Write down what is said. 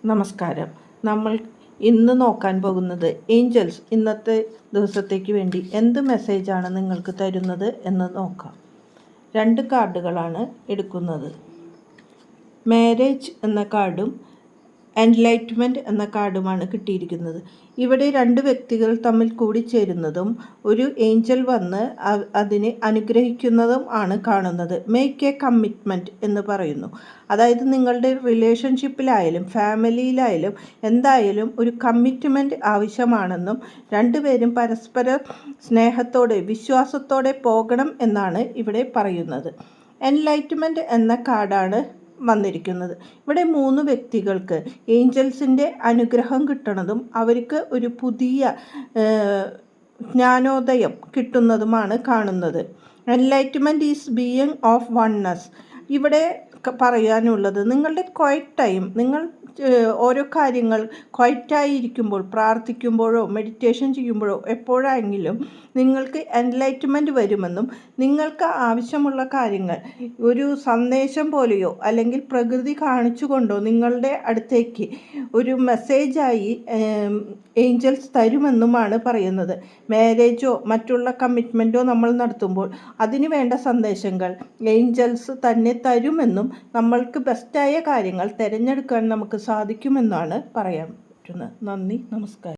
നമസ്കാരം. നമ്മൾ ഇന്ന് നോക്കാൻ പോകുന്നത് ഏഞ്ചൽസ് ഇന്നത്തെ ദിവസത്തേക്ക് വേണ്ടി എന്ത് മെസ്സേജാണ് നിങ്ങൾക്ക് തരുന്നത് എന്ന് നോക്കാം. 2 കാർഡുകളാണ് എടുക്കുന്നത്. മാരേജ് എന്ന കാർഡും എൻലൈറ്റ്മെൻറ്റ് എന്ന കാർഡുമാണ് കിട്ടിയിരിക്കുന്നത്. ഇവിടെ 2 വ്യക്തികൾ തമ്മിൽ കൂടിച്ചേരുന്നതും ഒരു ഏഞ്ചൽ വന്ന് അതിനെ അനുഗ്രഹിക്കുന്നതും ആണ് കാണുന്നത്. മേക്ക് എ കമ്മിറ്റ്മെൻറ്റ് എന്ന് പറയുന്നു. അതായത് നിങ്ങളുടെ റിലേഷൻഷിപ്പിലായാലും ഫാമിലിയിലായാലും എന്തായാലും ഒരു കമ്മിറ്റ്മെൻറ്റ് ആവശ്യമാണെന്നും 2 പേരും പരസ്പരം സ്നേഹത്തോടെ വിശ്വാസത്തോടെ പോകണം എന്നാണ് ഇവിടെ പറയുന്നത്. എൻലൈറ്റ്മെൻറ്റ് എന്ന കാർഡാണ് വന്നിരിക്കുന്നത്. ഇവിടെ 3 വ്യക്തികൾക്ക് ഏഞ്ചൽസിൻ്റെ അനുഗ്രഹം കിട്ടുന്നതും അവർക്ക് ഒരു പുതിയ ജ്ഞാനോദയം കിട്ടുന്നതുമാണ് കാണുന്നത്. Enlightenment is being of oneness. ഇവിടെ പറയാനുള്ളത് നിങ്ങളുടെ ക്വയറ്റ് ടൈം, നിങ്ങൾ ഓരോ കാര്യങ്ങൾ ക്വയറ്റായിരിക്കുമ്പോൾ പ്രാർത്ഥിക്കുമ്പോഴോ മെഡിറ്റേഷൻ ചെയ്യുമ്പോഴോ എപ്പോഴെങ്കിലും നിങ്ങൾക്ക് എൻലൈറ്റ്മെൻറ്റ് വരുമെന്നും നിങ്ങൾക്ക് ആവശ്യമുള്ള കാര്യങ്ങൾ ഒരു സന്ദേശം പോലെയോ അല്ലെങ്കിൽ പ്രകൃതി കാണിച്ചു കൊണ്ടോ നിങ്ങളുടെ അടുത്തേക്ക് ഒരു മെസ്സേജായി ഏഞ്ചൽസ് തരുമെന്നുമാണ് പറയുന്നത്. മാരേജോ മറ്റുള്ള കമ്മിറ്റ്മെൻറ്റോ നമ്മൾ നടത്തുമ്പോൾ അതിന് വേണ്ട സന്ദേശങ്ങൾ ഏഞ്ചൽസ് തന്നെ തരുമെന്നും നമ്മൾക്ക് ബെസ്റ്റായ കാര്യങ്ങൾ തിരഞ്ഞെടുക്കാൻ നമുക്ക് സാധിക്കുമെന്നാണ് പറയാൻ പറ്റുന്നത്. നന്ദി, നമസ്കാരം.